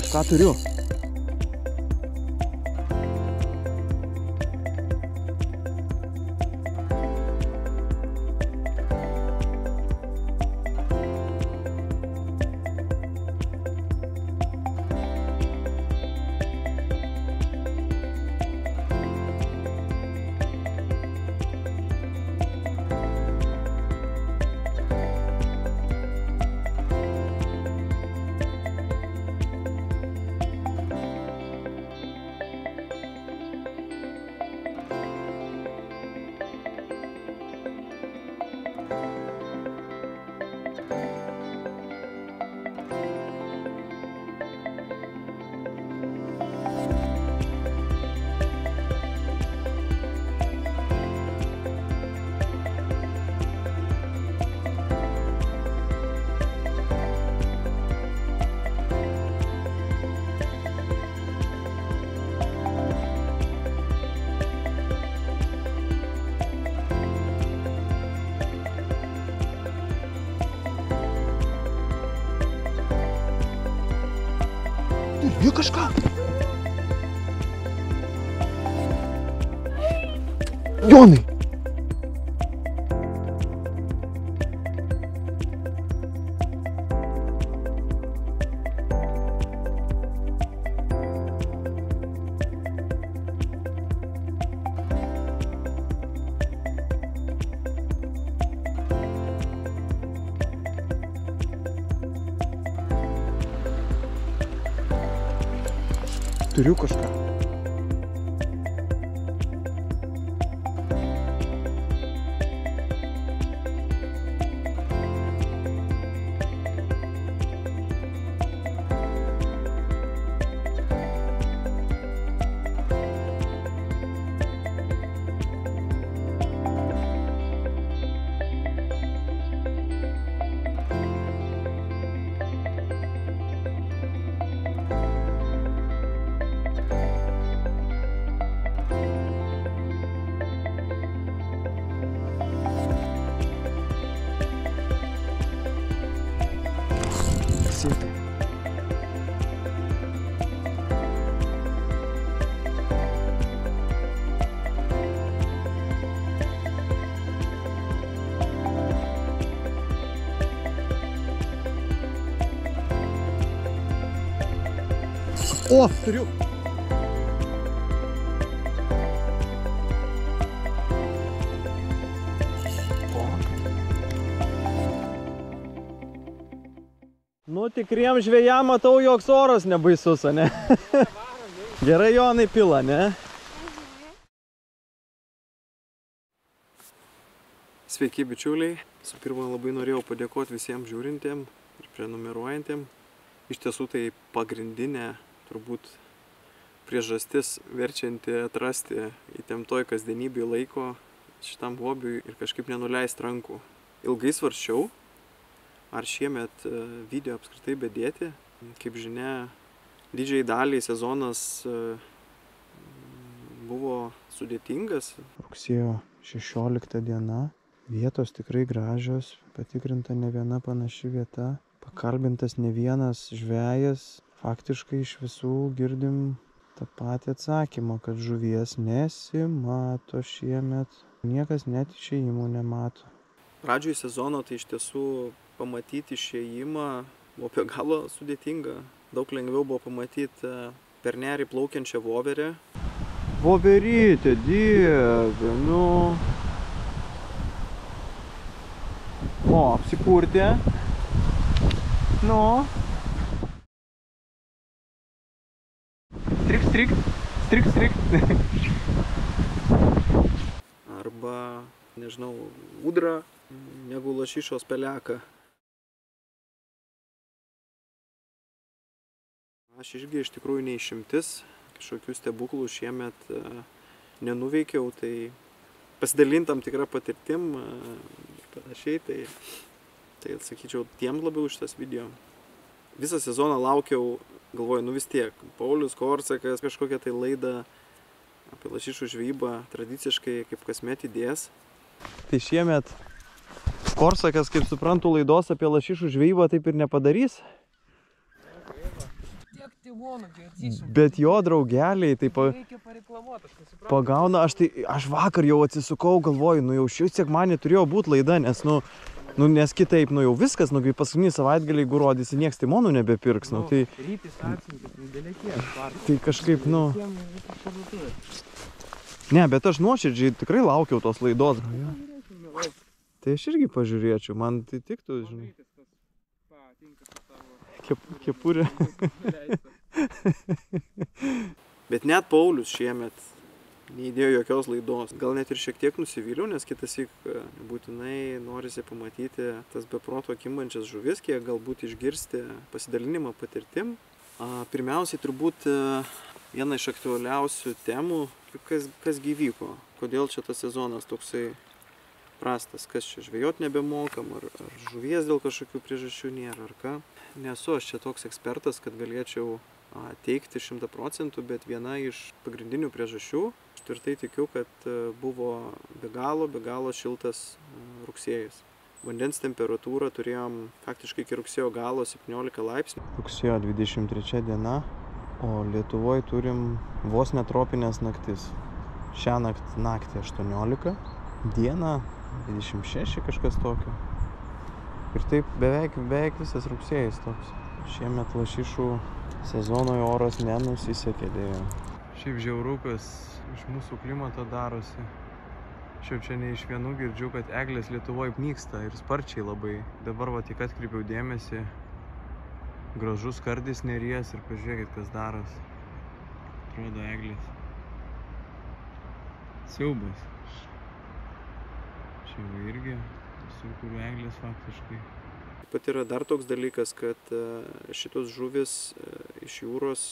Kažką turiu. Turiu kažką. Jonai. Turiu kažką. O, turiu. Nu, tikriem žvejam matau, joks oras nebaisus, ne? Gerai, Jonai, pila, ne? Sveiki, bičiuliai. Su pirma, labai norėjau padėkoti visiems žiūrintiem ir prenumeruojantiem. Iš tiesų, tai pagrindinė turbūt priežastis verčianti atrasti įtemptoj kasdienybėj laiko šitam hobiui ir kažkaip nenuleist rankų. Ilgai svarsčiau, ar šiemet video apskritai bedėti. Kaip žinia, didžiai daliai sezonas buvo sudėtingas. Rugsėjo 16 diena. Vietos tikrai gražios, patikrinta ne viena panaši vieta. pakalbintas ne vienas žvejas, faktiškai iš visų girdim tą patį atsakymą, kad žuvies nesimato šiemet. Niekas net išėjimų nemato. Pradžioj sezono tai iš tiesų pamatyti išėjimą buvo be galo sudėtinga. Daug lengviau buvo pamatyti per nerį plaukiančią voverę. Voverytė, dieve, nu. O, apsipurtė. Nu. Strikt. Arba, nežinau, ūdra negu lašišos peleka. Aš irgi iš tikrųjų neišimtis, kažkokių stebuklų šiemet nenuveikiau, tai pasidalintam tikrą patirtim panašiai, tai atsakyčiau tiem labiau šitas video. Visą sezoną laukiau, galvoju, nu vis tiek, Paulius Korsakas kažkokią tai laidą apie lašišų žvejybą tradiciškai kaip kasmet įdės. Tai šiemet Korsakas, kaip suprantu, laidos apie lašišų žvejybą taip ir nepadarys. Bet jo draugeliai tai pagauna, aš vakar jau atsisukau, galvoju, nu jau šį sekmadienį turėjo būti laida, nes kitaip, nu jau viskas, nu kai paskutinį savaitgalį, jeigu rodysi, nieks timonų nebepirks, nu tai... Tai kažkaip, nu... Ne, bet aš nuoširdžiai tikrai laukiau tos laidos. Tai aš irgi pažiūrėčiau, man tai tiktų, žinai. Kepurė. Bet net Paulius šiemet neįdėjo jokios laidos. Gal net ir šiek tiek nusivyliau, nes kitąsyk būtinai norisi pamatyti tas beproto kimbančias žuvis, kiek galbūt išgirsti pasidalinimą patirtim. Pirmiausiai turbūt viena iš aktualiausių temų, kas gyvyko, kodėl čia tas sezonas toksai prastas, kas čia žvejot nebemokam, ar žuvies dėl kažkokių priežasčių nėra, ar ką. Nesu aš čia toks ekspertas, kad galėčiau teikti 100%, bet viena iš pagrindinių priežasčių, aš tvirtai tikiu, kad buvo be galo šiltas rugsėjis. Vandens temperatūrą turėjom faktiškai iki rugsėjo galo 17 laipsnių. Rugsėjo 23 diena, o Lietuvoje turim vos netropinės naktis. Šią naktį 18, dieną 26 kažkas tokio. Ir taip beveik visas rugsėjis toks. Šiemet lašišų sezonoje oras nenusisekė dėja. Šiaip žiaurukas iš mūsų klimato darosi. Šiaip čia ne iš vienų girdžiu, kad eglės Lietuvoje nyksta ir sparčiai labai. Dabar va tik atkreipiau dėmesį, gražus kardis neries ir pažiūrėkit, kas darosi. Atrodo eglės. Siaubas. Čia va irgi visur, kur eglės faktiškai. Pat yra dar toks dalykas, kad šitos žuvis iš jūros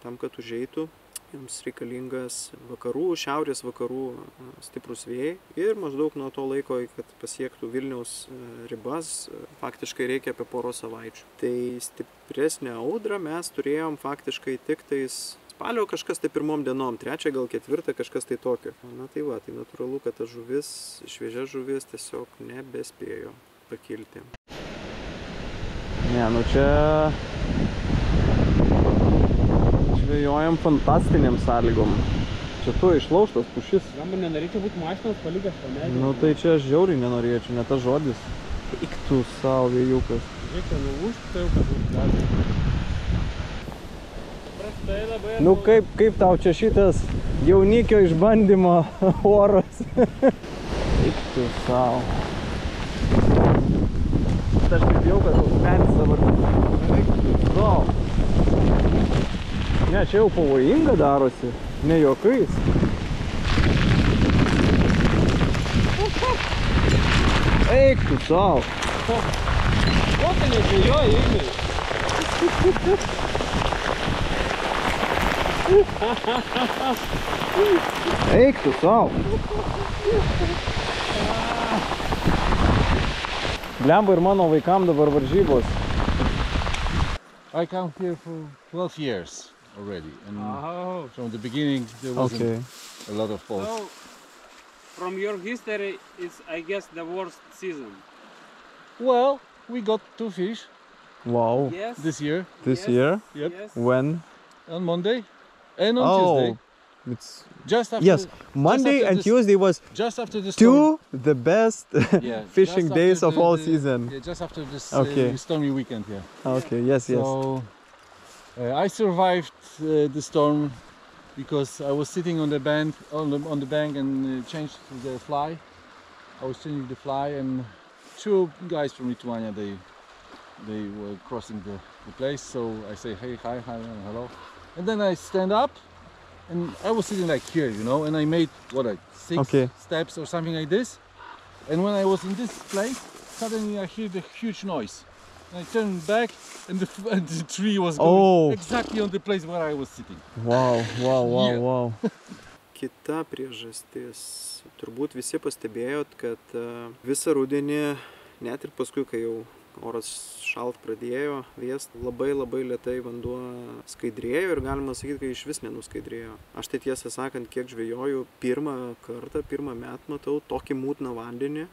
tam, kad užeitų, jums reikalingas šiaurės vakarų stiprus vėjai ir maždaug nuo to laiko, kad pasiektų Vilniaus ribas, faktiškai reikia apie poros savaičių. Tai stipresnę audrą mes turėjom faktiškai tik tais spalio kažkas tai pirmom dienom, 3, gal 4 kažkas tai tokio. Na tai va, tai natūralu, kad ta žuvis, šviežia žuvis tiesiog nebespėjo pakilti. Ne, nu čia žvejojam fantastiniam sąlygom. Čia tu išlaužtas pušis. Gamba nenorėčiau būti mašinos palikęs po medį. Nu tai čia aš žiauriai nenorėčiau, ne tas žodis. Eik tu savo vėjukas. Reikia nulūžti, tai jau kad uždėti. Prastai labai... Nu kaip tau čia šitas jaunikio išbandymo oras? Eik tu savo. Aš taip jau, kad užmedis dabar. Eik tu savo. Ne, čia jau pavojinga darosi, ne juokais. Eik tu savo. O, tai nežvėjoji, Ignai. Eik tu savo. Blemba ir mano vaikam dabar varžybos. I come here for 12 years already, and from the beginning there wasn't a lot of boats. So, from your history, it's, I guess, the worst season. Well, we got 2 fish Wow. Yes. this year. This Yes. year? Yep. Yes. When? On Monday and on Tuesday. It's Just after, yes. Monday after and this- Tuesday was Just after the storm. the best Yeah, fishing just days after of all season. Yeah, just after this Okay. stormy weekend. Yeah. Okay, yes, yes. So I survived the storm because I was sitting on the bank and changed the fly. I was changing the fly, and two guys from Lithuania they were crossing the place. So I say hey, hi, and hello, and then I stand up, and I was sitting like here, you know, and I made like 6 Okay. steps or something like this. And when I was in this place, suddenly I hear the huge noise. And I turned back, and the tree was going exactly on the place where I was sitting. Wow, wow, wow, Yeah. wow. Kita priežastis. Turbūt visi pastebėjot, kad visą rudenį, net ir paskui, kai jau oras šalt pradėjo, vėst, labai lėtai vanduo skaidrėjo ir galima sakyti, kad iš vis nenuskaidrėjo. Aš tai tiesą sakant, kiek žvejoju, pirmą metą matau tokį mūtną vandenį.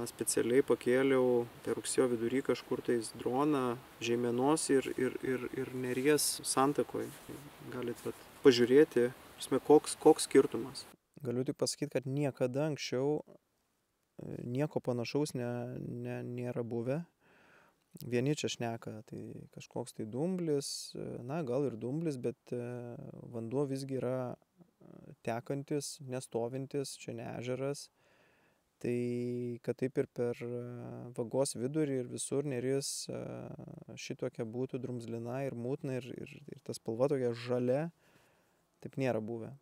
Specialiai pakėliau rugsėjo vidury kažkur tais droną Žeimenos ir Neries santakoje. Galit pažiūrėti, koks skirtumas. Galiu tik pasakyti, kad niekada anksčiau nieko panašaus nėra buvę. Vieni čia šneka, tai kažkoks tai dumblis, na gal ir dumblis, bet vanduo visgi yra tekantis, nestovintis, čia ne ežeras. Tai kad taip ir per vagos vidurį ir visur Neris šitokia būtų drumzlina ir mūtna ir ta spalva tokia žalia, taip nėra buvę.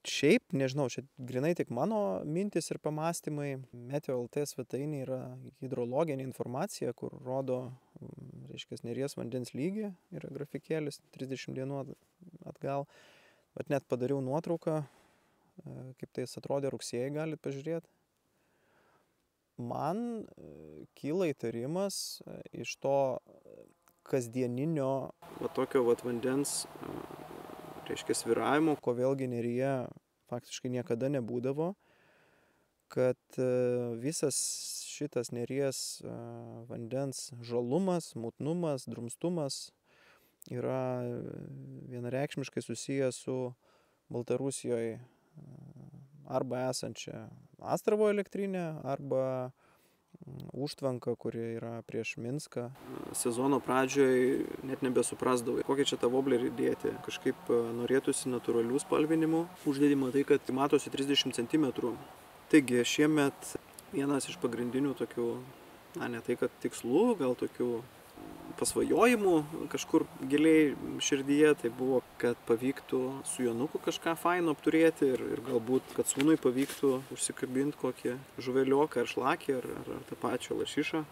Šiaip, nežinau, čia grinai tik mano mintis ir pamastymai. Meteo.lt svetainė yra hidrologinė informacija, kur rodo, reiškia, Neries vandens lygį, yra grafikėlis 30 dienų atgal. Bet net padariau nuotrauką, kaip tai atrodė rugsėjį, galit pažiūrėti. Man kyla įtarimas iš to kasdieninio tokio vandens, reiškia, svyravimo, ko vėlgi Neryje faktiškai niekada nebūdavo, kad visas šitas Neries vandens žalumas, mūtnumas, drumstumas yra vienareikšmiškai susijęs su Baltarusijoje arba esančia Astravo elektrinė, arba užtvanka, kuri yra prieš Minską. Sezono pradžioj net nebesuprasdavai, kokį čia tą woblerį dėti. Kažkaip norėtųsi natūralių spalvinimų. Uždėdimo tai, kad matosi 30 cm. Taigi šiemet vienas iš pagrindinių tokių, ne tai kad tikslų, gal tokių pasvajojimų kažkur giliai širdyje, tai buvo, kad pavyktų su Jonuku kažką faino apturėti ir galbūt, kad sūnui pavyktų užsikabinti kokį žuvelioką ar šlakį ar tą pačią lašišą.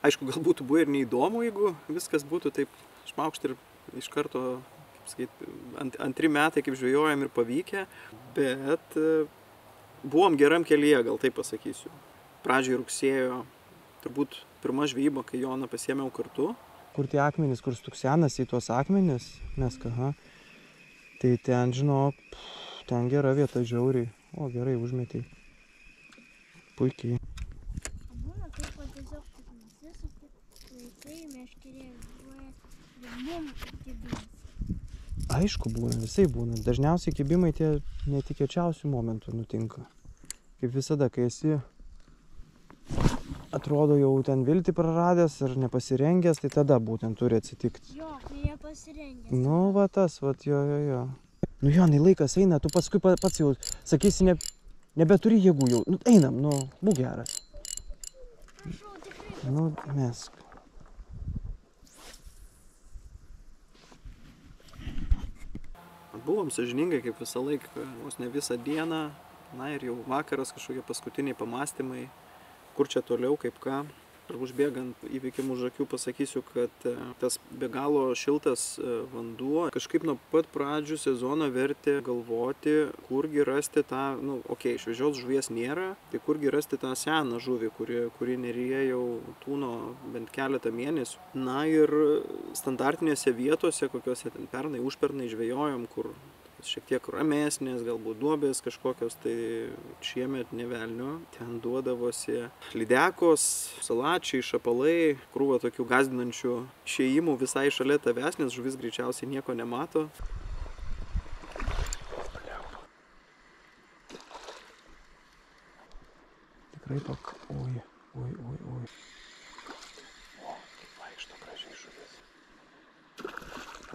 Aišku, gal būtų buvę ir neįdomu, jeigu viskas būtų taip šmaukšt ir iš karto, kaip sakyti, antri metai kaip žvejojam ir pavykę, bet buvom geram kelyje, gal taip pasakysiu. Pradžioj rugsėjo, turbūt pirma žvejyba, kai Joną pasiėmiau kartu. Kur tie akmenys, kur stuksenas į tuos akmenis, meska, tai ten, žinok, ten gera vieta, žiauriai. O, gerai, užmetei. Puikiai. Būna, kaip tiesiog taip nusisukti, laisai meškerė važiuoja ir bum, kibimas. Aišku, būna, visai būna. Dažniausiai kibimai tie netikėčiausių momentų nutinka. Kaip visada, kai esi atrodo jau ten viltį praradęs ir nepasirengęs, tai tada būtent turi atsitikti. Jo, kai nepasirengęs. Nu, va tas, va, jo. Nu, Jonai, laikas eina, tu paskui pats jau, sakysi, nebeturi jėgų jau. Nu, einam, nu, būk geras. Prašau, tikrai. Nu, mesk. Buvom sąžiningai, kaip visą laiką, vos ne visą dieną. Na ir jau vakaras kažkokie paskutiniai pamastymai. Kur čia toliau, kaip ką. Ir užbėgant įvykiam už akių pasakysiu, kad tas be galo šiltas vanduo kažkaip nuo pat pradžių sezono vertė galvoti, kurgi rasti tą, šviežios žuvies nėra, tai kurgi rasti tą seną žuvį, kuri Neryje jau tūno bent keletą mėnesių. Na ir standartinėse vietose, kokiuose ten pernai, užpernai žvejojom, kur šiek tiek ramesnės, galbūt duobės kažkokios, tai šiemet nė velnio. Ten duodavosi lydekos, salačiai, šapalai, krūva tokių gąsdinančių išėjimų visai šalia tavęs, nes žuvis greičiausiai nieko nemato. Tikrai oi. O, kaip vaikšto gražiai žuvis.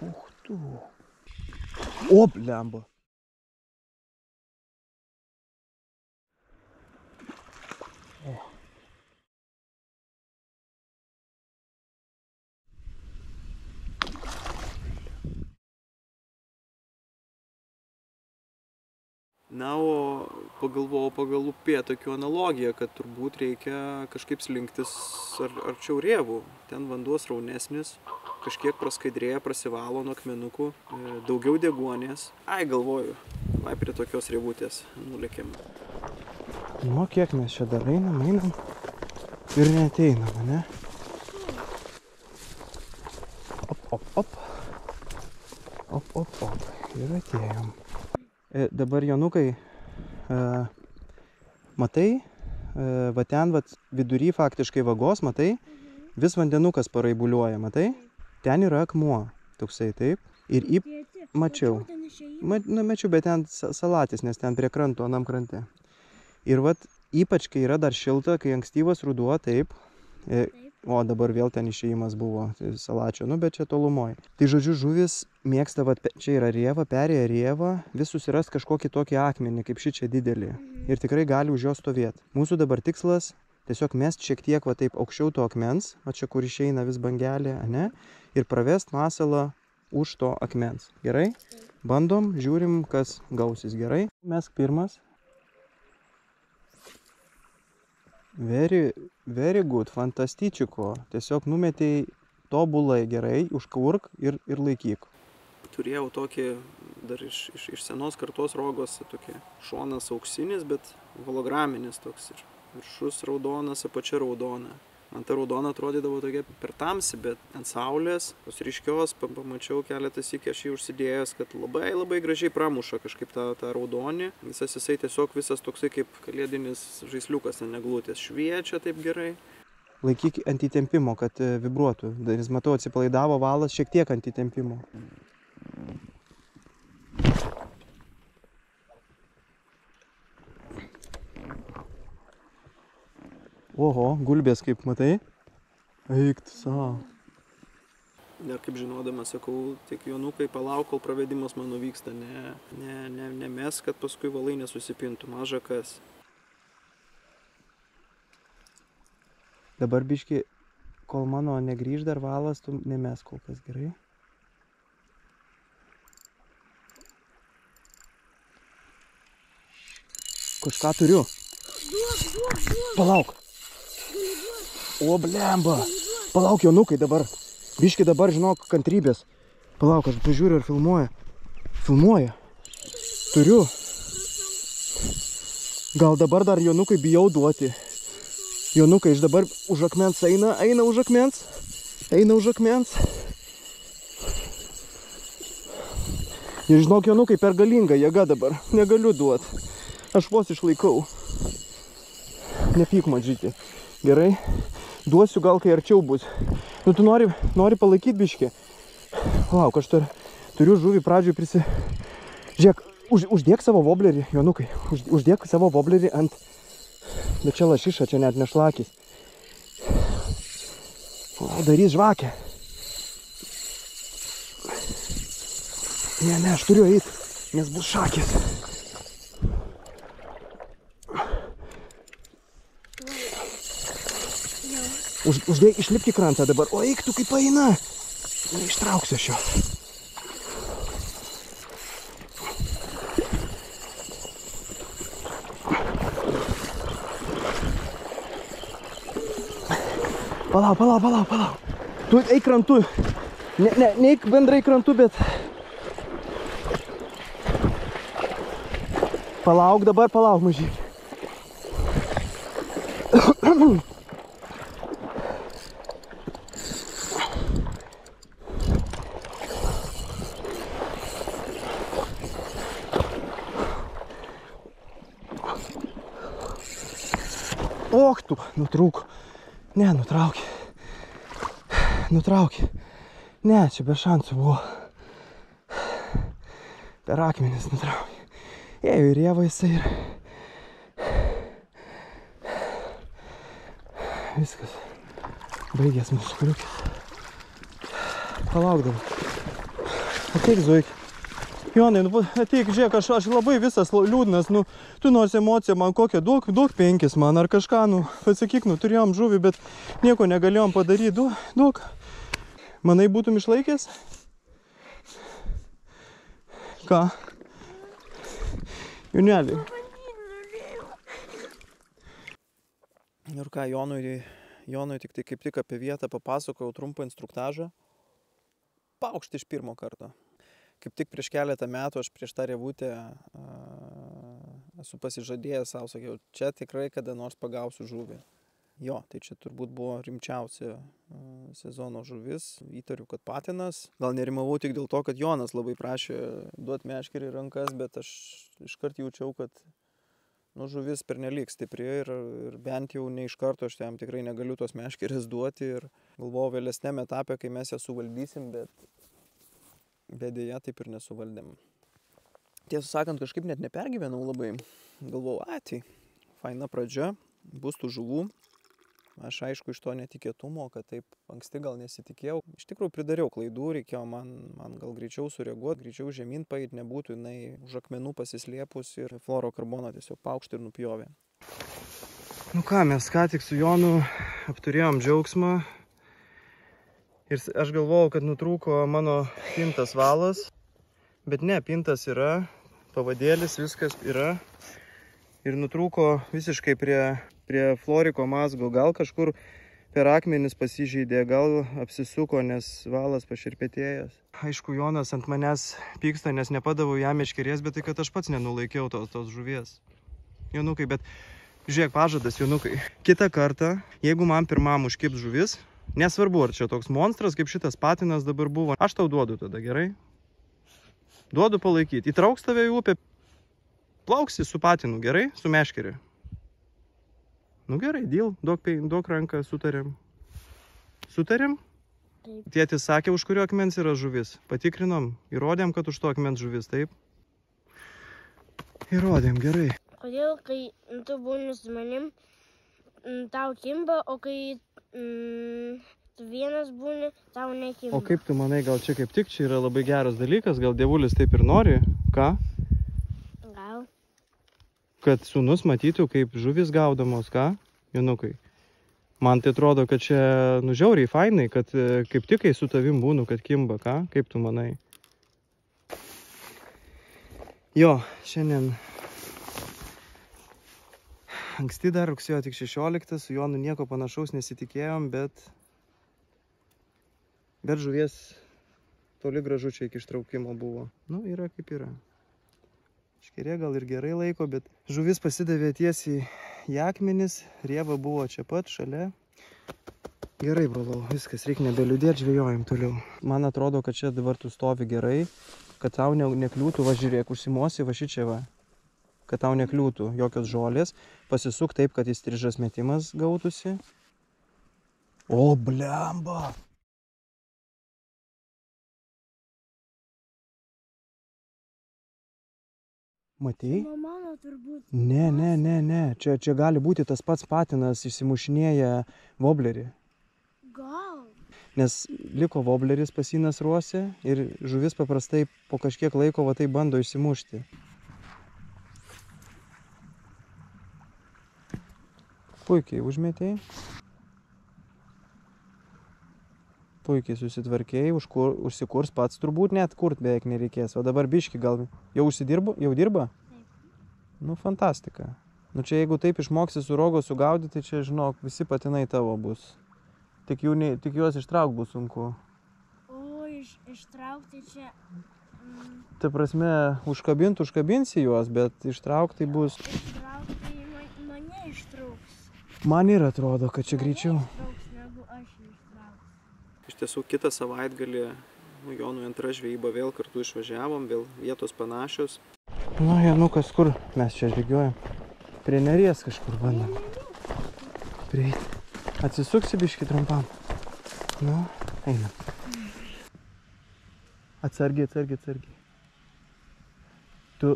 Uch tu. O, blemba. O. Na, o pagalvojau pagal upėtakių analogiją, kad turbūt reikia kažkaip slinktis arčiau rėvų. Ten vanduo sraunesnis, kažkiek praskaidrėja, prasivalo nuo akmenukų, daugiau deguonies. Ai, galvoju, vai prie tokios rėvutės nulėkėm. Nu, kiek mes čia dar einam ir neateinam, ne? Op. Ir atėjom. Dabar, Jonukai, matai, va ten vidury faktiškai vagos, matai, vis vandenukas paraibuliuoja, matai? Ten yra akmuo, toksai, taip. Ir mačiau, bet ten salatis, nes ten prie kranto, anam krante. Ir ypač, kai yra dar šilta, kai ankstyvas ruduo, taip. O dabar vėl ten išėjimas buvo salačio, bet čia tolumoj. Tai žodžiu, žuvis mėgsta, čia yra rėva, perėję rėvą, vis susiras kažkokį tokį akmenį, kaip ši čia didelį. Ir tikrai gali už jo stovėti. Mūsų dabar tikslas tiesiog mest šiek tiek taip aukščiau to akmens, čia kur išeina vis bangelė, ne? Ir pravest masalą už to akmens. Gerai? Bandom, žiūrim, kas gausis. Gerai? Mesk pirmas. Very good, fantastičiko. Tiesiog numetėjai tobulai gerai, užkurk ir laikyk. Turėjau tokį dar iš senos kartos rogos, tokį šonas auksinis, bet holograminis toks ir viršus raudonas, apačia raudona. Man ta raudona atrodydavo tokia per tamsi, bet ant saulės, tos ryškios, pamačiau keletą sykių aš jį užsidėjęs, kad labai gražiai pramuša kažkaip tą raudonį. Jisai tiesiog visas toksai kaip kalėdinis žaisliukas ant eglutės. Šviečia taip gerai. Laikyk ant įtempimo, kad vibruotų. Nes matau, atsipalaidavo valas šiek tiek ant įtempimo. Oho, gulbės kaip matai. Eik tu savo. Dar kaip žinodamas, sakau, tik Jonukai palauk, kol pravedimas mano vyksta. Ne mes, kad paskui valai nesusipintų, maža kas. Dabar biški, kol mano negrįž dar valas, tu nemes kol kas, gerai? Kažką turiu. Palauk. O, blemba. Palauk, Jonukai, dabar. Biški dabar, žinok, kantrybės. Palauk, aš pažiūriu, ar filmuoja. Filmuoja. Turiu. Gal dabar dar, Jonukai, bijau duoti. Jonukai, iš dabar už akmens eina už akmens. Eina už akmens. Ir žinok, Jonukai, per galinga jėga dabar. Negaliu duoti. Aš vos išlaikau. Nepyk mažyti. Gerai? Duosiu gal, kai arčiau bus. Nu, tu nori palaikyti biškį? Lauk, aš turiu žuvį pradžioj Žiūrėk, uždėk savo voblerį, Jonukai. Uždėk savo voblerį ant... Bet čia lašiša, čia net nešlakis. O, darys žvakę. Ne, aš turiu eiti, nes bus šakis. Uždėk, išlipk į krantą dabar. O, eik tu kaip eina. Neištrauksiu šio. Palauk. Tu eik krantu. Neik bendrai krantu, bet... Palauk dabar, mažy. Ok, tu, nutrūko. Ne, nutraukė. Nutraukė. Ne, čia be šansų buvo. Per akmenis nutraukė. Ėjo į rievą jisai ir... Viskas. Baigės mūsų kliukis. Palaukdavau. Ateik, Zuikį. Jonai, ateik, žiūrėk, aš labai visas liūdnas, tu nors emociją man kokią, duok 5 man ar kažką, pasakyk, turėjom žuvį, bet nieko negalėjom padaryti, duok. Manai, būtum išlaikęs? Ką? Junelį. Ir ką, Jonui tik tai kaip tik apie vietą papasakojau trumpą instruktažą. Paukšti iš pirmo karto. Kaip tik prieš keletą metų aš prieš tą rievutę esu pasižadėjęs savo, sakiau, čia tikrai kada nors pagausiu žuvį. Jo, tai čia turbūt buvo rimčiausia sezono žuvis. Įtariu, kad patinas. Gal nerimavau tik dėl to, kad Jonas labai prašė duoti meškerį į rankas, bet aš iškart jaučiau, kad žuvis pernelyg stipri ir bent jau ne iš karto aš jam tikrai negaliu tos meškerės duoti. Ir galvojau vėlesnėme etape, kai mes ją suvaldysim, bet dėja taip ir nesuvaldėm. Tiesą sakant, kažkaip net nepergyvenau labai. Galvojau, tai faina pradžia, bus tų žuvų. Aš aišku iš to netikėtumo, kad taip anksti gal nesitikėjau. Iš tikrųjų pridariau klaidų, reikėjo man gal greičiau sureaguoti, greičiau žemyn paeit, nebūtų jinai už akmenų pasislėpus ir fluorokarboną tiesiog paukštį ir nupjovė. Ką, mes ką tik su Jonu apturėjom džiaugsmą. Ir aš galvojau, kad nutrūko mano pintas valas, bet ne, pintas yra, pavadėlis, viskas yra. Ir nutrūko visiškai prie floriko mazgo, gal kažkur per akmenis pasižeidė, gal apsisuko, nes valas paširpėtėjęs. Aišku, Jonas ant manęs pyksta, nes nepadavau jam meškerės, bet tai kad aš pats nenulaikiau tos žuvies. Jonukai, bet žiūrėk, pažadas, Jonukai. Kitą kartą, jeigu man pirmam užkips žuvis, nesvarbu, ar čia toks monstras, kaip šitas patinas dabar buvo. Aš tau duodu tada, gerai? Duodu palaikyti. Įtrauks tave į upę, plauksi su patinu, gerai? Su meškeriu. Gerai, deal, duok ranką, sutarėm. Sutarėm? Taip. Tėtis sakė, už kurio akmens yra žuvis. Patikrinom, įrodėm, kad už to akmens žuvis, taip? Įrodėm, gerai. Kodėl, kai tu būni su manim, tau kimba, o kai tu vienas būni, tau nekimba? O kaip tu manai, gal čia kaip tik čia yra labai geras dalykas, gal dievulis taip ir nori? Ką? Gal. Kad sūnus matytų, kaip žuvis gaudomos, ką, Jonukai? Man tai atrodo, kad čia žiauriai fainai, kad kaip tik kai su tavim būnu, kad kimba, ką? Kaip tu manai? Jo, šiandien anksti dar rugsėjo tik 16, su Jonu nieko panašaus nesitikėjom, bet žuvies toli gražu čia iki ištraukimo buvo. Yra kaip yra. Škerė gal ir gerai laiko, bet žuvis pasidavė tiesiai į akmenis, rieva buvo čia pat, šalia. Gerai, brolau, viskas, reikia nebeliūdėti, žvejojam toliau. Man atrodo, kad čia dabar tu stovi gerai, kad tau nekliūtų, va žiūrėk, užsimosi va šičia va, kad tau nekliūtų jokios žolės, pasisuk taip, kad įstrižas metimas gautųsi. O, blemba! Matei? Mano turbūt. Ne. Čia gali būti tas pats patinas išsimušinėja woblerį. Gal. Nes liko wobleris pas jį nasruose ir žuvis paprastai po kažkiek laiko va tai bando išsimušti. Puikiai užmetei. Puikiai susitvarkėjai, užsikurs pats turbūt, net kurt beveik nereikės. O dabar biški gal jau užsidirbo, jau dirba? Taip. Fantastika. Čia jeigu taip išmoksi su rogo sugaudyti, tai čia, žinok, visi patinai tavo bus. Tik juos ištraukti bus sunku. O, ištraukti čia... Ta prasme, užkabinsi juos, bet ištraukti bus... Ištraukti mane ištrauks. Man ir atrodo, kad čia greičiau. Iš tiesų kitą savaitgalį Jonui antra žvejyba vėl kartu išvažiavom, vėl vietos panašios. Janukas, kur mes čia žygiuojam? Prie Neries kažkur bandom. prieiti. Atsisuksi biškį trumpam. Nu, einam. Atsargiai, atsargiai, atsargiai. Tu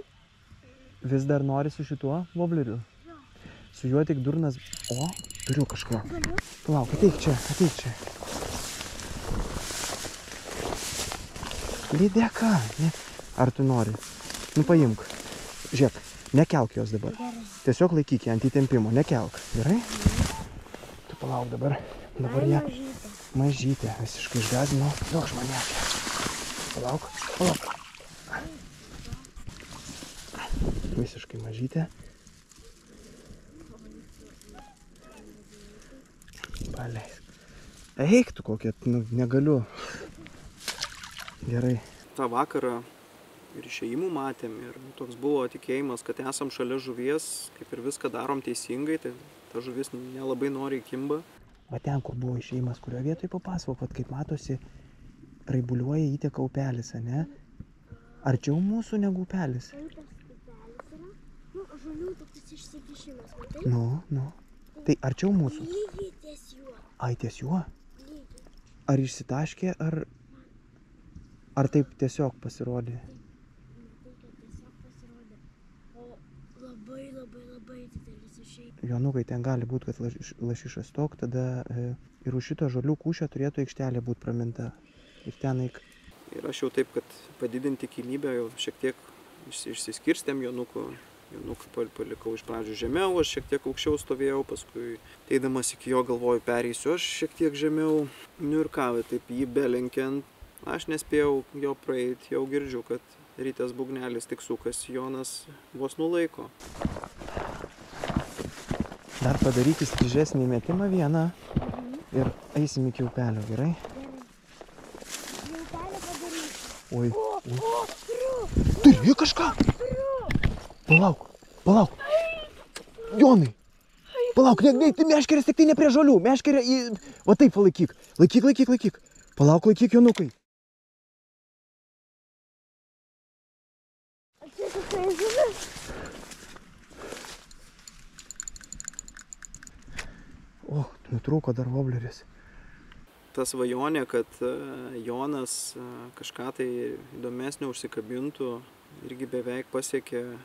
vis dar nori su šituo vobleriu? Su juo tik durnas... O, turiu kažko. Palauk, ateik čia, ateik čia. Lydeka. Ar tu nori? Nu, paimk. Žiūrėk, nekelk jos dabar. Tiesiog laikyk ją ant įtempimo, nekelk. Gerai? Tu palauk dabar. Dabar ją... Mažytė. Visiškai išgąsdinau. Duok žmonėkė. Palauk, palauk. Visiškai mažytė. Paleisk. Eik tu kokią, nu, negaliu. Gerai. tą vakarą ir išėjimų matėm ir toks buvo tikėjimas, kad esam šalia žuvies, kaip ir viską darom teisingai, tai ta žuvis nelabai noriai kimba. Va ten, kur buvo išėjimas, kurio vietoj papasakok, kaip matosi, raibuliuoja įteka upelis, ane? Arčiau mūsų negu upelis. Žolių toks išsikišimas, matai? Nu. Tai arčiau mūsų. Lygiai ties juo. Ai, ties juo? Lygiai. Ar išsitaškė, ar taip tiesiog pasirodė? Matai, kad tiesiog pasirodė. O labai didelis išėjai. Jonukai, ten gali būti, kad lašišas tok, tada ir už šito žolių kūšio turėtų aikštelė būti praminta. Ir ten eik. Ir aš jau taip, kad padidinti tikimybę, jau šiek tiek išsiskirstėm Jonukų. Jonukų palikau iš pradžių žemiau, aš šiek tiek aukščiau stovėjau, paskui eidamas iki jo galvoju, pereisiu aš šiek tiek žemiau. Nu ir ką, taip jį belenkiant, aš nespėjau jo praeiti, jau girdžiu, kad rytės būgnelis tik sukasi, Jonas vos nulaiko. Dar padaryti strižesnį metimą vieną ir eisim iki upelio, gerai? Jau upelio padarysiu. Oi. Turiu! Turi kažką? Palauk. Jonai. Palauk, meškerės tik tai ne prie žolių. Meškerė į... Va taip, laikyk. Laikyk. Palauk, laikyk, Jonukai. Tai žuvis. O, nutrūko dar vobleris. Ta svajonė, kad Jonas kažką tai įdomesnio užsikabintų, irgi beveik pasiekė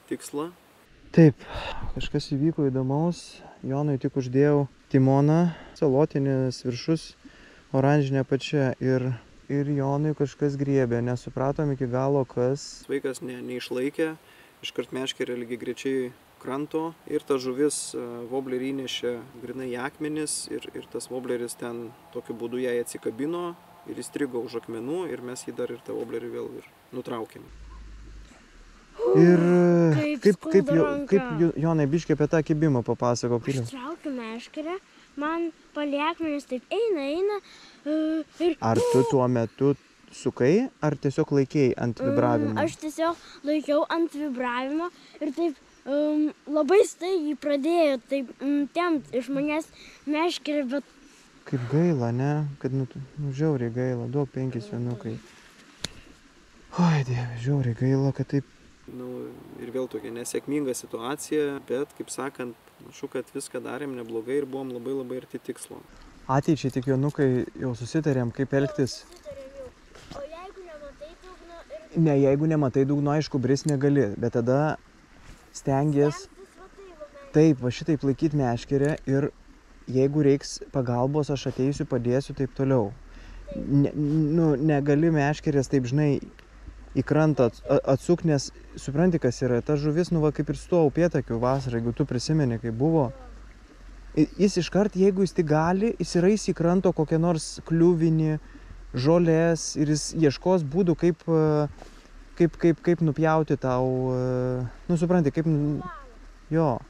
tikslą. Taip, kažkas įvyko įdomaus. Jonui tik uždėjau timoną, salotinis viršus, oranžinė apačia ir Jonui kažkas griebė. Nesupratom iki galo, kas. Vaikas neišlaikė, iškart meškerė lygiai grečiai kranto ir ta žuvis voblerį įnešė grinai į akmenis ir tas vobleris ten tokiu būdu jai atsikabino ir įstrigo už akmenų ir mes jį dar ir tą voblerį vėl ir nutraukėm. Ir Kaip Jonai, biškį apie tą kibimą papasakok. Ištraukiu meškerę, man palei akmenis taip eina ir... Ar tu tuo metu sukai, ar tiesiog laikėjai ant vibravimo? Aš tiesiog laikiau ant vibravimo ir taip labai staigiai pradėjo taip tempt iš manęs meškerę, bet... Kaip gaila, ne? Kad žiauriai gaila, duok 5 Jonukai. Oi, Dieve, žiauriai gaila, kad taip... Ir vėl tokia nesėkminga situacija, bet, kaip sakant, panašu, kad viską darėm neblogai ir buvom labai arti tikslo. Ateičiai tik, Jonukai, jau susitarėm, kaip elgtis. O jeigu nematai dugno ir... Ne, jeigu nematai dugno, aišku, brist negali, bet tada stengies taip, va šitaip laikyti meškerę ir jeigu reiks pagalbos, aš ateisiu, padėsiu, taip toliau. Negali meškerės taip, žinai, į krantą atsuk, nes supranti, kas yra. Ta žuvis, kaip ir su tuo upėtakiu vasarą, jeigu tu prisimeni, kaip buvo. Jis iškart, jeigu jis tik gali, jis įrais į kranto kokią nors kliuvinį, žolės ir jis ieškos būdų, kaip nupjauti tau, supranti, kaip... Jo.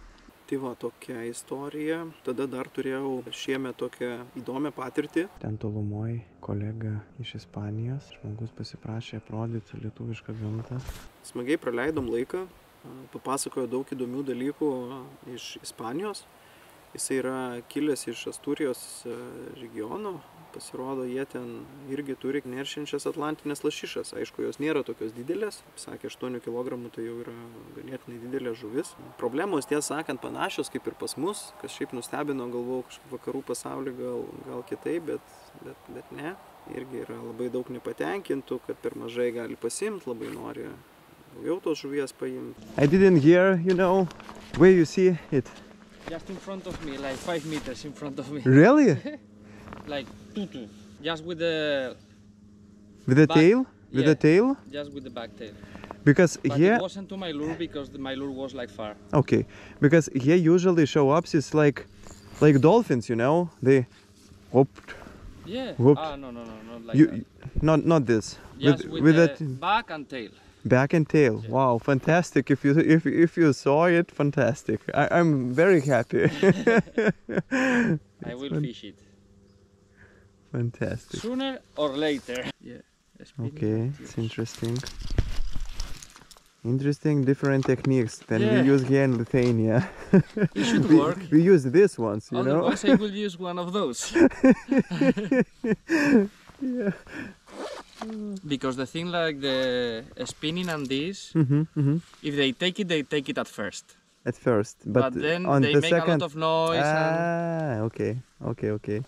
Tai va, tokia istorija. Tada dar turėjau šiemet tokią įdomią patirtį. Ten tolumoj kolega iš Ispanijos, žmogus pasiprašė aprodyti lietuvišką gamtą. Smagiai praleidom laiką, papasakojo daug įdomių dalykų iš Ispanijos. Jis yra kilęs iš Asturijos regiono, pasirodo, jie ten irgi turi neršiančias atlantinės lašišas. Aišku, jos nėra tokios didelės, sakė 8 kg, tai jau yra ganėtinai didelė žuvis. Problemos, tiesą sakant, panašios kaip ir pas mus, kas šiaip nustebino, galvojau, kažkaip vakarų pasaulį gal kitaip, bet ne. Irgi yra labai daug nepatenkintų, kad per mažai gali pasimti, labai nori daugiau tos žuvies paimti. I didn't hear, you know, where you see it. Just in front of me, like 5 meters in front of me. Really? Like tutu. Just with the back. Tail? With Yeah. the tail? Just with the back tail. Because But here, it wasn't to my lure because my lure was like far. okay, because here usually show ups is like dolphins, you know, they whoop, Yeah. Whoop. Ah, no, not like you that. not this, Just with the that back and tail. back and tail. Yeah. Wow, fantastic! If you saw it, fantastic. I'm very happy. I will fish it. Fantastic. Sooner or later. Yeah. Okay, it's interesting. Interesting, different techniques than Yeah. we use here in Lithuania. It should we, work. we use this ones, you know. Otherwise I will use one of those. Yeah. Because the thing like the spinning and this, if they take it at first. At first, But then on they the make second. a lot of noise. And Okay.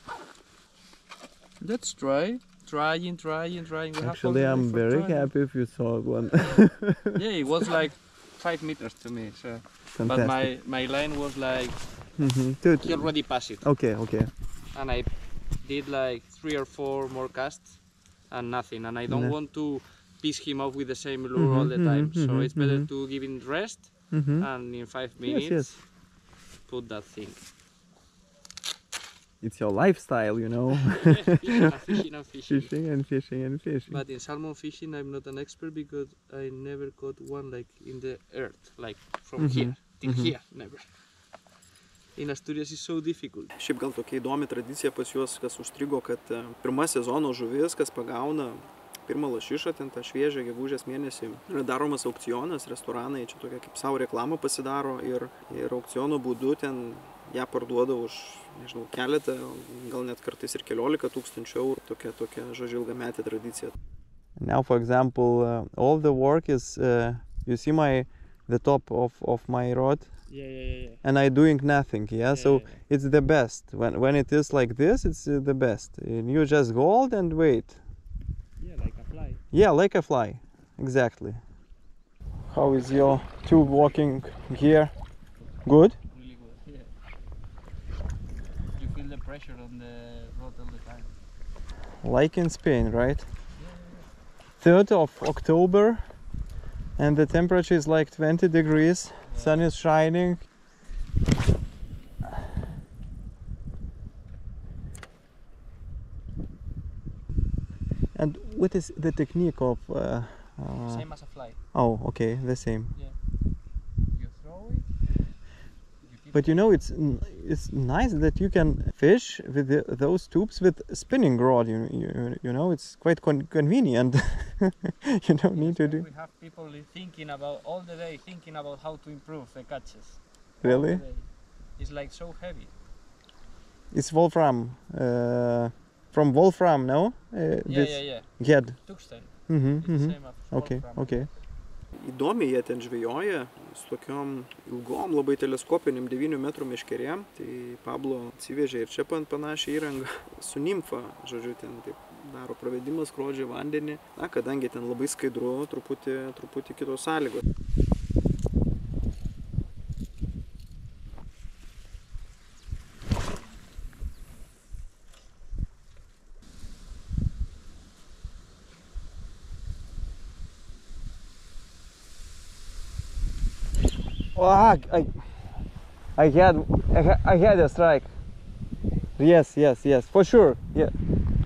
let's try. Trying. We Actually, have I'm already very tried. happy if you saw one. Yeah, it was like 5 meters to me. So. But Fantastic. my line was like, Dude, he already passed it. okay. And I did like 3 or 4 more casts and nothing. And I don't No. want to piss him off with the same lure all the time. So it's better to give him rest and in 5 minutes Yes. put that thing. It's your lifestyle, you know. Fishing and fishing. Fishing. But in salmon fishing I'm not an expert because I never caught one like in the earth, like from here till here, never. In Asturias is so difficult. Šiaip gal tokia įdomi tradicija pas juos, kas užstrigo, kad pirma sezono žuvis, kas pagauna pirmą lašišą, ten tą šviežią gegužės mėnesį, yra daromas aukcionas, restoranai čia tokia kaip savo reklamą pasidaro ir aukciono būdu ten ją parduoda už, nežinau, keletą, gal net kartais ir 14 000 eurų, tokia, žodžiu, ilgametė tradicija. Now, for example, all the work is, you see the top of my rod, Yeah. and I doing nothing, yeah? So it's the best. When it is like this, it's the best. And you just hold and wait. Yeah, like a fly. Yeah, like a fly, exactly. How is your tube working here? Good? Really good. Yeah. You feel the pressure on the rod all the time. Like in Spain, right? 3rd of October, and the temperature is like 20 degrees. Sun is shining. And what is the technique of? Same as a fly. Oh, okay, the same. You throw it. You keep But you know, it's nice that you can fish with those tubes with spinning rod. You know, it's quite convenient. You don't need to do. We have people thinking about all the day, thinking about how to improve the catches. Really? All the day. It's like so heavy. It's wolfram. From wolfram, no? Yeah. Head. Tungsten. It's Mm-hmm. the same as Okay. wolfram. Okay. Įdomiai jie ten žvejoja su tokiom ilgom, labai teleskopiniam 9 metrų meškerėm. Tai Pablo atsivežė ir čia panašią įrangą su nimfa, žodžiu, ten taip daro pravedimą, skrodžia vandenį. Na, kadangi ten labai skaidru, truputį kitos sąlygos. Oh, I had a strike. Yes, for sure. Yeah.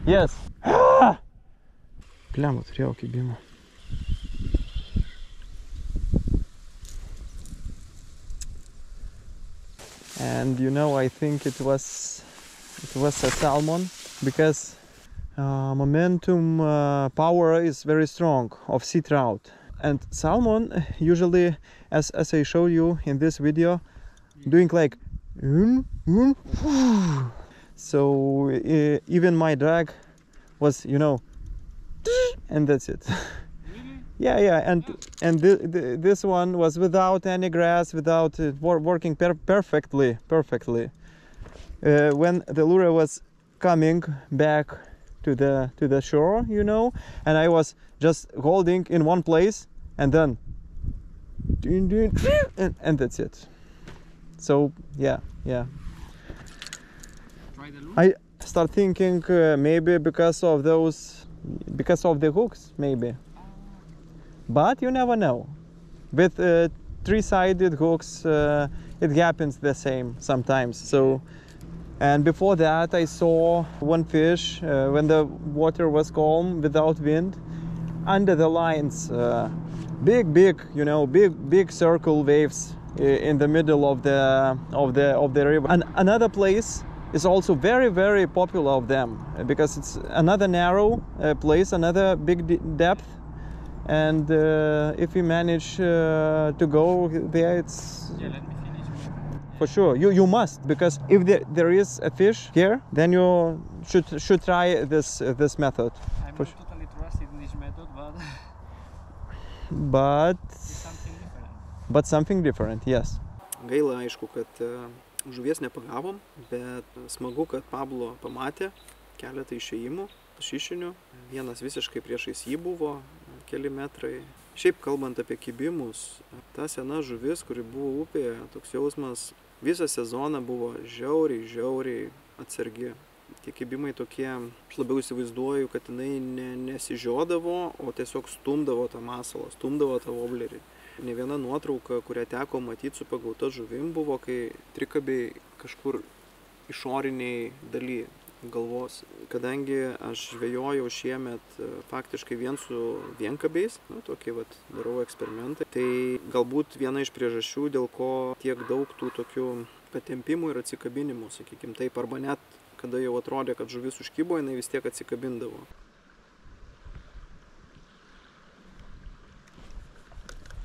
Yes. Blemba, turėjau kibimą. And you know, I think it was a salmon because momentum power is very strong of sea trout. And salmon usually, as I show you in this video, doing like So even my drag was, you know, and that's it. Yeah, and this one was without any grass, without it working perfectly. When the lure was coming back to the shore, you know, and I was just holding in one place, and then and that's it. So yeah. Try the lure? I start thinking maybe because of the hooks, maybe. But you never know. With three-sided hooks, it happens the same sometimes. So, and before that, I saw one fish when the water was calm, without wind, under the lines, big, you know, big circle waves in the middle of the river. And another place is also very popular of them because it's another narrow place, another big depth. And if we manage to go there, it's Yeah, let me finish. for sure. You must, because if there is a fish here, then you should try this method. I'm For not totally trusted in this method, But it's something different. but something different, yes. Gaila, aišku, kad žuvies nepagavom, bet smagu, kad Pablo pamatė keletą išėjimų, lašišinių. Vienas visiškai priešais jį buvo, keli metrai. Šiaip kalbant apie kibimus, ta sena žuvis, kuri buvo upėje, toks jausmas, visą sezoną buvo žiauriai atsargi. Tie kibimai tokie, aš labiau įsivaizduoju, kad jinai nesižiodavo, o tiesiog stumdavo tą masalą, stumdavo tą woblerį. Ne viena nuotrauka, kurią teko matyti su pagauta žuvim, buvo, kai trikabiai kažkur išoriniai daly galvos. Kadangi aš žvejojau šiemet faktiškai vien su vienkabiais, tokį darau eksperimentą, tai galbūt viena iš priežasčių, dėl ko tiek daug tų tokių patempimų ir atsikabinimų, sakykim taip, arba net kada jau atrodė, kad žuvis užkibo, jinai vis tiek atsikabindavo.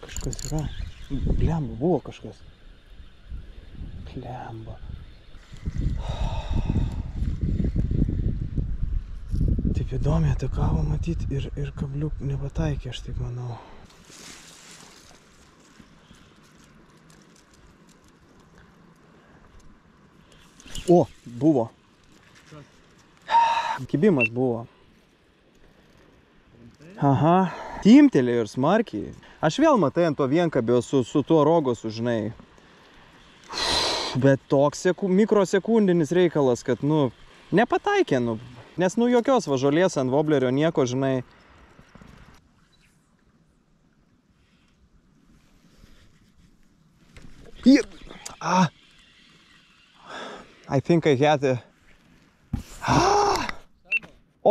Kažkas yra. Blemba, buvo kažkas. Blemba. Taip įdomiai atakavo matyti ir kabliuk nepataikė, aš taip manau. O, buvo. Kibimas buvo. Aha, timtelėjo ir smarkiai. Aš vėl matai ant to vienkabio su tuo rogosu, žinai. Bet toks mikrosekundinis reikalas, kad, nepataikė, nes, jokios važolės ant woblerio nieko, žinai. I think I had a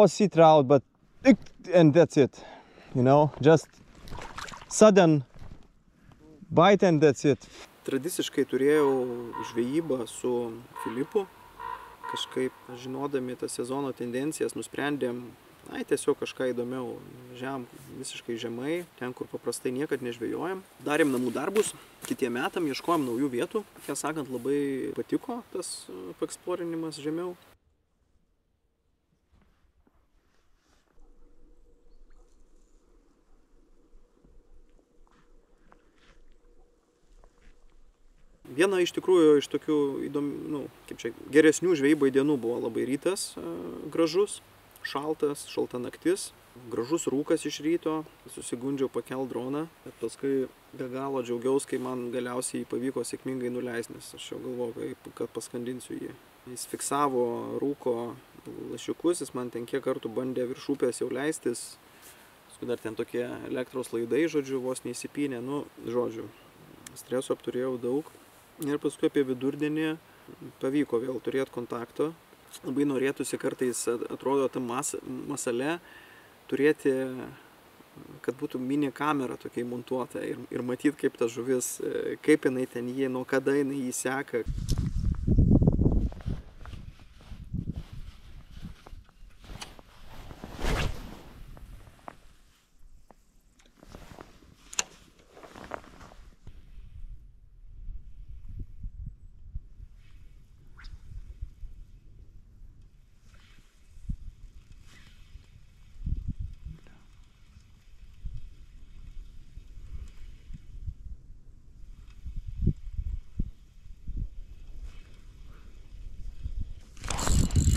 sea trout, but and that's it, just sudden bite and that's it. Tradiciškai turėjau žvejybą su Filipu. Kažkaip žinodami tą sezono tendencijas nusprendėm, tiesiog kažką įdomiau. Važiavom visiškai žemai, ten, kur paprastai niekad nežvejojam. Darėm namų darbus, kitiem metam ieškojom naujų vietų. Tiesą sakant, labai patiko tas paeksplorinimas žemiau. Viena iš tikrųjų iš tokių įdomių, geresnių žvejybai dienų buvo labai rytas gražus, šalta naktis, gražus rūkas iš ryto, susigundžiau pakelt droną, bet paskui be galo džiaugiaus, kai man galiausiai pavyko sėkmingai nuleisti, nes aš jau galvoju, kad paskandinsiu jį. Jis fiksavo rūko lašiukus, jis man ten kiek kartų bandė virš upės jau leistis, paskui dar ten tokie elektros laidai, vos neįsipynė, streso apturėjau daug. Ir paskui apie vidurdienį pavyko vėl turėti kontaktą. Labai norėtųsi kartais, atrodo, tam masale turėti, kad būtų mini kamera tokia įmontuota ir matyti, kaip ta žuvis, kaip jinai ten jį, nuo kada jinai jį seka.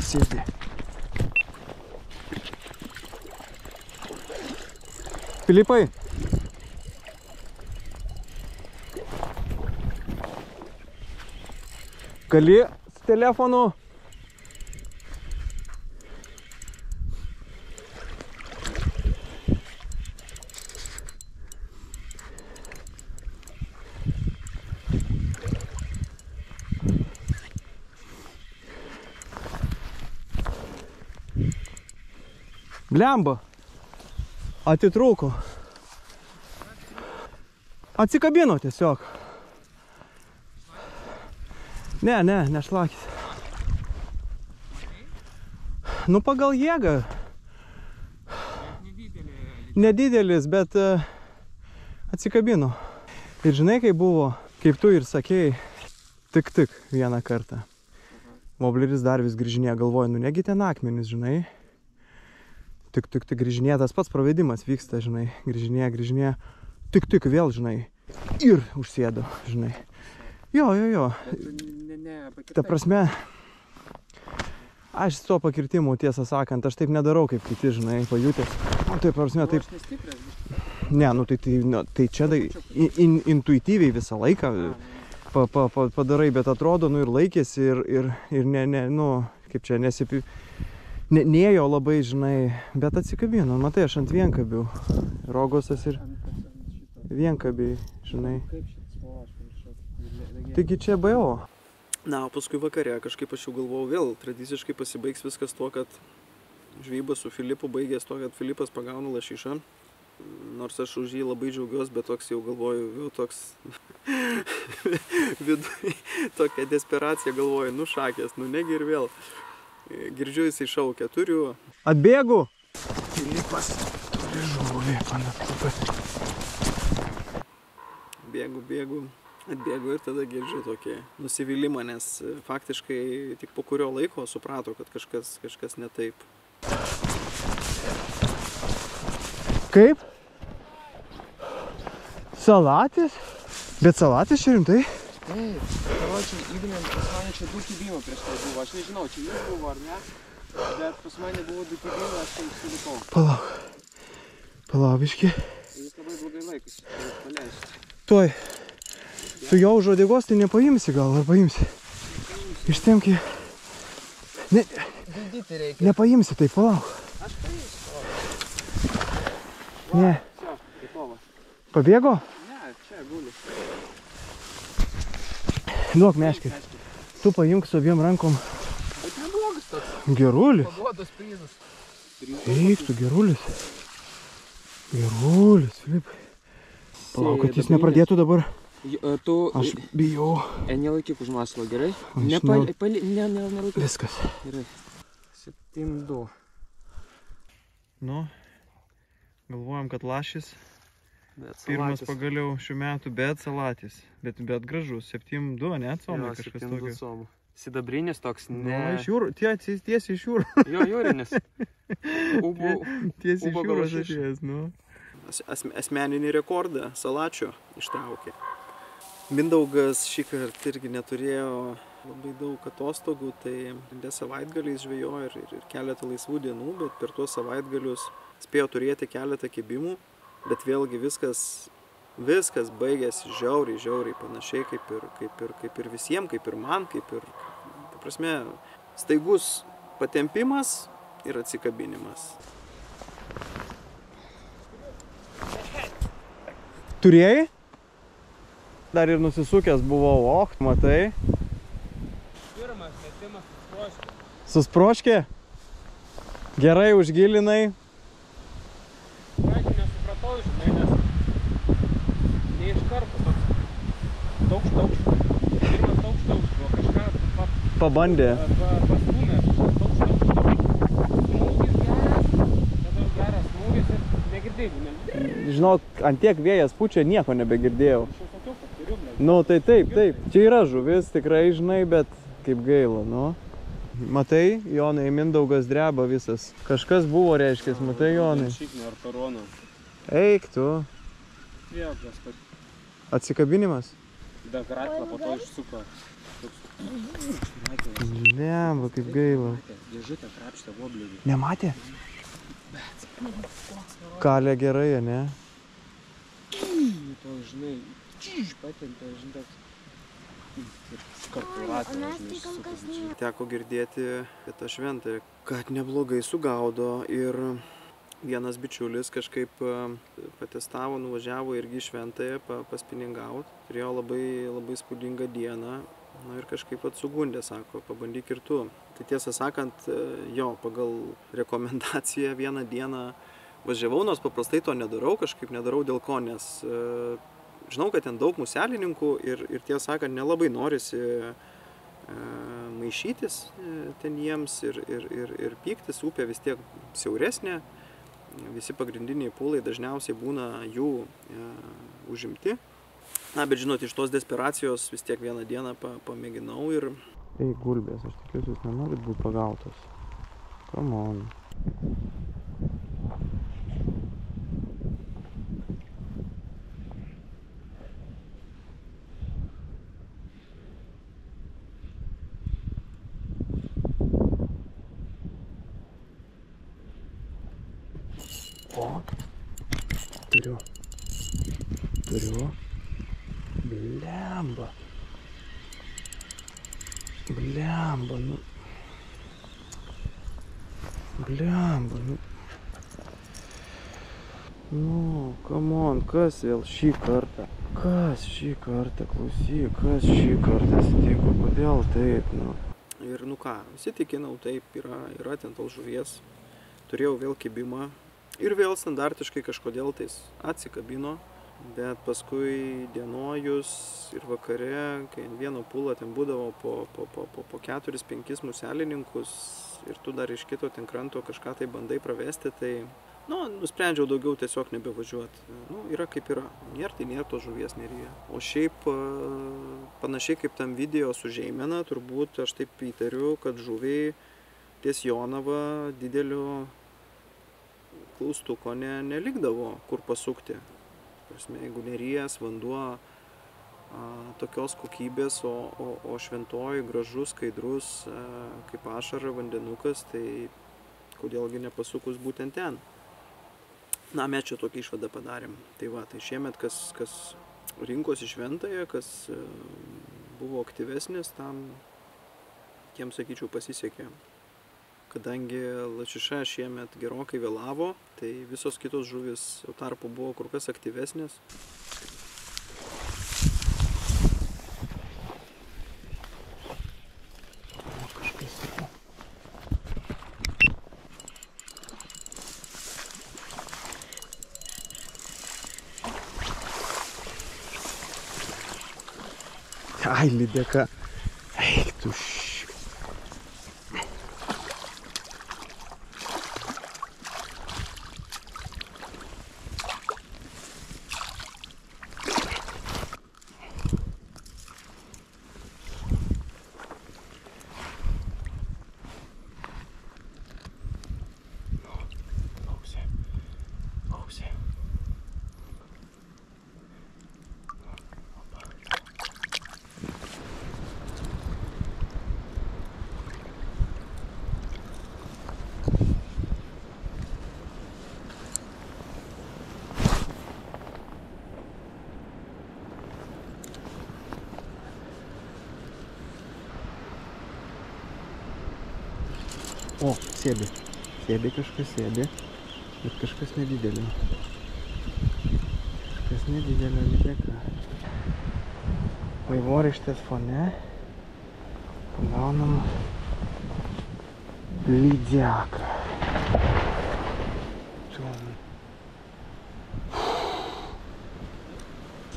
sėdi. Filipai. Gali su telefonu. Blemba. Atitrūko. Atsikabino tiesiog. Ne, nešlakis. Nu pagal jėgą. Nedidelis, bet atsikabino. Ir žinai, kaip buvo, kaip tu ir sakėjai, tik vieną kartą. Wobleris dar vis grįžinėja, galvoju, nu negi ten akmenis, žinai. Tik grįžinėja, tas pats pravedimas vyksta, žinai, grįžinėja, tik vėl, žinai, ir užsėdo, žinai. Jo. Ta prasme, aš su to pakirtimu, tiesą sakant, aš taip nedarau, kaip kiti, žinai, pajutęs. Nu, tai prasme, taip. Ne, nu tai čia intuityviai visą laiką padarai, bet atrodo, nu ir laikėsi ir ne, nu, kaip čia, nėjo labai, žinai, bet atsikabino. Matai, aš ant vienkabių. Rogosas ir vienkabiai, žinai. Taigi čia BO. Na, o paskui vakare kažkaip aš jau galvojau vėl, tradiciškai pasibaigs viskas tuo, kad žvejybas su Filipu baigės tuo, kad Filipas pagauna lašišą. Nors aš už jį labai džiaugiuosi, bet toks jau galvoju, jau toks vidui, tokia desperacija galvoju, nu šakės, nu negi ir vėl. Girdžiu, jisai šaukia, turiu. Atbėgu! Filipas turi žuvį, panašu. Bėgu. Atbėgu ir tada girdžiu tokį nusivylimą, nes faktiškai tik po kurio laiko suprato, kad kažkas ne taip. Kaip? Salatis? Bet salatis čia rimtai? Taip, karočiui, įdėmėm pas mane čia 2 kibimo prieš tai buvo. Aš nežinau, čia jis buvo ar ne, bet pas mane buvo 2 kibimo, aš čia užsilikau. Palauk, biški. Jis labai blogai laikas, paleisti. Tuoj. Tu jo už uodegos tai nepaimsi gal, ar paimsi? Ištemki. Nepaimsi, tai palauk. Aš paimsiu. Ne. Pabėgo? Ne, čia guli. Duok meškį. Tu paimk su abiem rankom. Bet neblogas toks. Gerulis. Pagodos prizas. Eik tu, gerulis. Gerulis, Filipai. Palauk, kad jis nepradėtų dabar. Aš bijau. Nelaikyk už maslo, gerai? Nelaikyk. Viskas. Gerai. 7-2. Nu, galvojam, kad lašis. Pirmas pagaliau šių metų, bet salatis. Bet gražus. 7-2, ne? Somai kažkas tokio. Sidabrinis toks, ne. Nu, iš jūrų. Tiesiai iš jūrų. Jo, jūrinis. Tiesiai iš jūros atėjęs, nu. Asmeninį rekordą salačio ištraukė. Mindaugas šįkart irgi neturėjo labai daug atostogų, tai savaitgaliais žvejojo ir keletą laisvų dienų, bet per tuos savaitgalius spėjo turėti keletą kibimų, bet vėlgi viskas baigėsi žiauriai panašiai kaip ir visiems, kaip ir man, kaip ir, ta prasme, staigus patempimas ir atsikabinimas. Turėjai? Dar ir nusisukęs buvau, matai? Pirmas metimas susproškė. Susproškė? Gerai užgilinai? Pradžiai nesupratau, žinai, nes ne iš karto toks taukšt. Pirmas taukšt buvo kažką Pabandė. Pastūmė taukšt. Smūgis geras, tada geras smūgis ir negirdėjau. Žinok, ant tiek vėjas pučia, nieko nebegirdėjau. Nu, tai taip. Čia yra žuvis, tikrai, žinai, bet kaip gaila, nu. Matai, Jonai, Mindaugas dreba visas. Kažkas buvo, reiškės, matai, Jonai. Šiknė ar korona. Eik tu. Vėl tas pat. Atsikabinimas? Tada graklą po to išsuko. Lemba, kaip gaila. Dėžutę krapštė voblį. Nematė? Kalė gerai, ne? To, žinai, patempė, žinai, kartu ratą, žinai, Teko girdėti apie tą šventąją, kad neblogai sugaudo ir vienas bičiulis kažkaip patestavo, nuvažiavo irgi į šventąją paspiningaut. Turėjo labai spūdingą dieną. Ir kažkaip atsugundė, sako, pabandyk ir tu. Tai tiesą sakant, jo, pagal rekomendaciją vieną dieną važiavau, nors paprastai to nedarau, kažkaip nedarau dėl ko, nes žinau, kad ten daug muselininkų ir tiesą sakant, nelabai norisi maišytis ten jiems ir pyktis, upė vis tiek siauresnė, visi pagrindiniai pūlai dažniausiai būna jų užimti. Na, bet žinot, iš tos desperacijos vis tiek vieną dieną pamėginau ir... Ei, gulbės, aš tikiuosi, jūs nenorit būti pagautos. Come on. O, turiu. Blemba. Nu. Nu, come on, kas vėl šį kartą? Klausyk, kas šį kartą atsitiko, kodėl taip, nu? Ir nu ką, įsitikinau, taip, yra ten tos žuvies. Turėjau vėl kibimą ir vėl standartiškai kažkodėl tais atsikabino. Bet paskui dienojus ir vakare, kai ant vieno pūlo ten būdavo po 4-5 muselininkus ir tu dar iš kito ten kranto kažką tai bandai pravesti, tai nusprendžiau daugiau tiesiog nebevažiuoti. Yra kaip yra, nėra tos žuvies neryje. O šiaip panašiai kaip tam video su žeimena, turbūt aš taip įtariu, kad žuviai ties Jonava didelio klaustuko nelikdavo, kur pasukti. Jeigu neries vanduo tokios kokybės, o šventoji gražus, skaidrus, kaip ašara vandenukas, tai kodėlgi nepasukus būtent ten. Na, mes čia tokį išvadą padarėm. Tai va, tai šiemet kas rinkosi šventąją, kas buvo aktyvesnis, tam, tiem sakyčiau, pasisekė. Kadangi lašiša šiemet gerokai vėlavo, tai visos kitos žuvis jau tarpu buvo kur kas aktyvesnės. Ai, lydeka. Eik tu O, sėdi. Kažkas sėdi, bet kažkas nedidelio. Lydeka. Vaivorykštės fone pagaunam lydeką.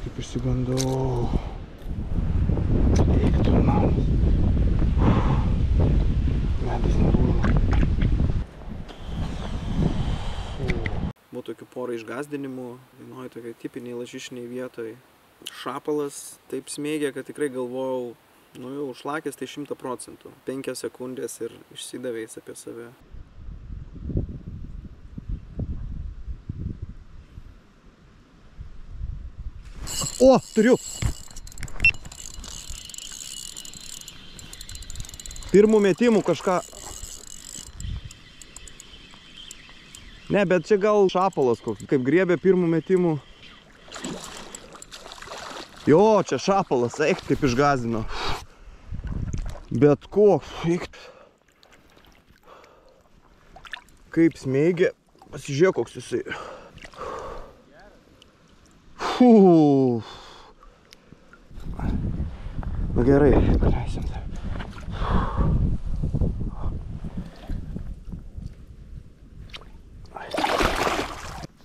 Kaip išsigandau. Eik tu man. Medis nebūna. Buvo tokių porą išgąsdinimų, vienoje tokiai tipiniai lašišiniai vietoje. Šapalas taip smėgė, kad tikrai galvojau, jau užlakęs tai 100%. 5 sekundės ir išsidavėjęs apie save. O, turiu! Pirmų metimų kažką. Ne, bet čia gal šapalas koks, kaip griebė pirmų metimų. Jo, čia šapalas, eik, kaip išgąsdino. Bet koks, eik. Kaip smeigia, pasižiūrėk, koks jisai. Na gerai, paleisim tą.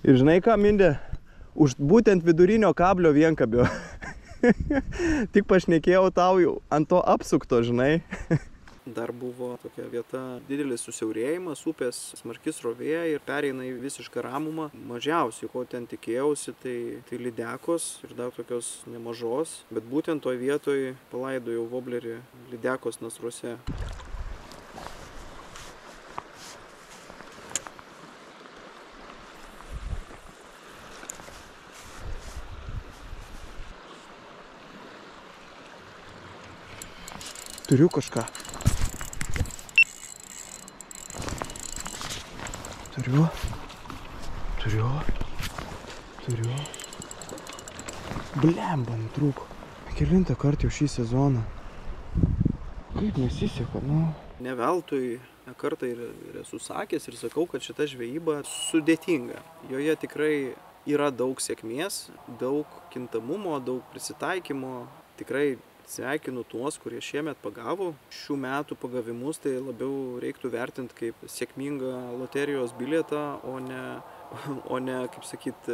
Ir žinai ką, Mindė? Už būtent vidurinio kablio vienkabio. Tik pašnekėjau tau jau ant to apsukto, žinai. Dar buvo tokia vieta, didelis susiaurėjimas, upės smarki srovė ir pereina į visišką ramumą. Mažiausiai, ko ten tikėjausi, tai lydekos ir dar tokios nemažos. Bet būtent toj vietoj palaidojau voblerį lydekos nasruose. Turiu kažką. Turiu. Blemba, nutrūko. Kelintą kartą jau šį sezoną. Kaip nesiseka, nu. Ne veltui kartą ir esu sakęs ir sakau, kad šita žvejyba sudėtinga. Joje tikrai yra daug sėkmės, daug kintamumo, daug prisitaikymo. Tikrai sveikinu tuos, kurie šiemet pagavo. Šių metų pagavimus tai labiau reiktų vertinti kaip sėkmingą loterijos bilietą, o ne kaip sakyt,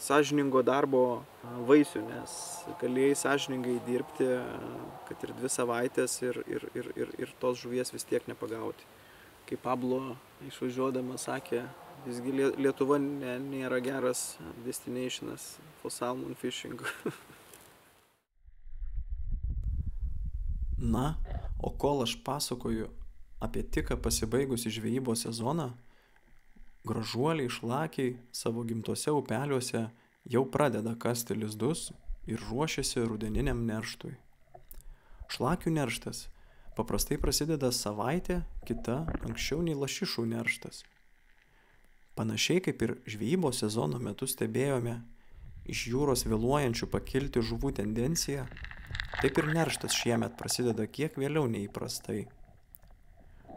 sąžiningo darbo vaisių, nes galėjai sąžiningai dirbti, kad ir 2 savaitės ir tos žuvies vis tiek nepagauti. Kaip Pablo išvažiuodamas sakė, visgi Lietuva nėra geras destinationas for salmon fishing. Na, o kol aš pasakoju apie tik pasibaigusi žvejybos sezoną, gražuoliai šlakiai savo gimtose upeliuose jau pradeda kasti lizdus ir ruošiasi rudeniniam nerštui. Šlakių nerštas paprastai prasideda savaitę kita anksčiau nei lašišų nerštas. Panašiai kaip ir žvejybos sezono metu stebėjome iš jūros vėluojančių pakilti žuvų tendenciją, taip ir nerštas šiemet prasideda kiek vėliau neįprastai.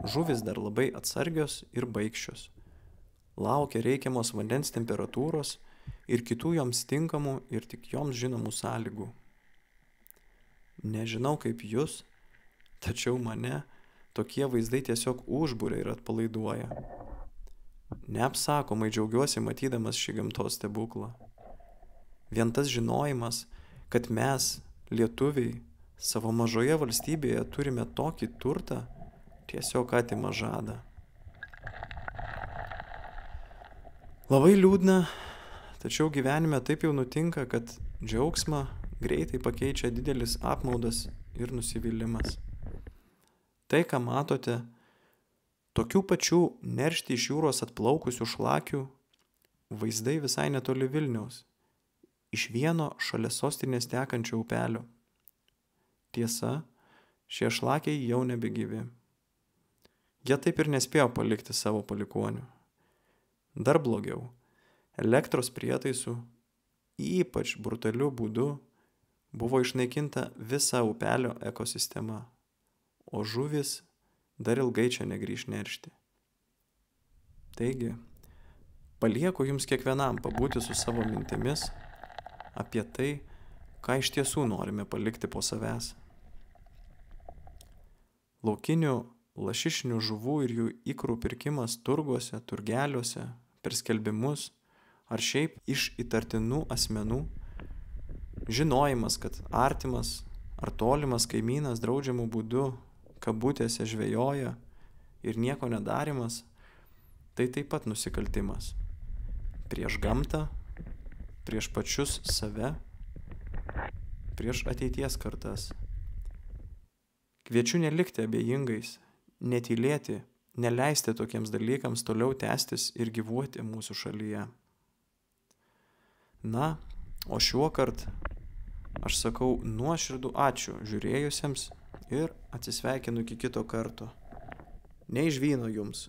Žuvis dar labai atsargios ir baikščios. Laukia reikiamos vandens temperatūros ir kitų joms tinkamų ir tik joms žinomų sąlygų. Nežinau kaip jūs, tačiau mane tokie vaizdai tiesiog užburia ir atpalaiduoja. Neapsakomai džiaugiuosi matydamas šį gamtos stebuklą. Vien tas žinojimas, kad mes, lietuviai, savo mažoje valstybėje turime tokį turtą, tiesiog atima žadą. Labai liūdna, tačiau gyvenime taip jau nutinka, kad džiaugsmą greitai pakeičia didelis apmaudas ir nusivylimas. Tai, ką matote, tokių pačių neršti iš jūros atplaukusių šlakių vaizdai visai netoli Vilniaus, iš vieno šalia sostinės tekančio upelio. Tiesa, šie šlakiai jau nebegyvi. Jie taip ir nespėjo palikti savo palikuonių. Dar blogiau, elektros prietaisų, ypač brutaliu būdu, buvo išnaikinta visa upelio ekosistema, o žuvis dar ilgai čia negrįš neršti. Taigi, palieku jums kiekvienam pabūti su savo mintimis apie tai, ką iš tiesų norime palikti po savęs. Laukinių lašišinių žuvų ir jų ikrų pirkimas turguose, turgeliuose, per skelbimus, ar šiaip iš įtartinų asmenų, žinojimas, kad artimas ar tolimas kaimynas draudžiamų būdu kabutėse žvejoja ir nieko nedarimas, tai taip pat nusikaltimas. Prieš gamtą, prieš pačius save, prieš ateities kartas. Kviečiu nelikti abejingais, netylėti, neleisti tokiems dalykams toliau tęstis ir gyvuoti mūsų šalyje. Na, o šiuokart aš sakau nuoširdų ačiū žiūrėjusiems ir atsisveikinu iki kito karto. Ne iš vyno jums,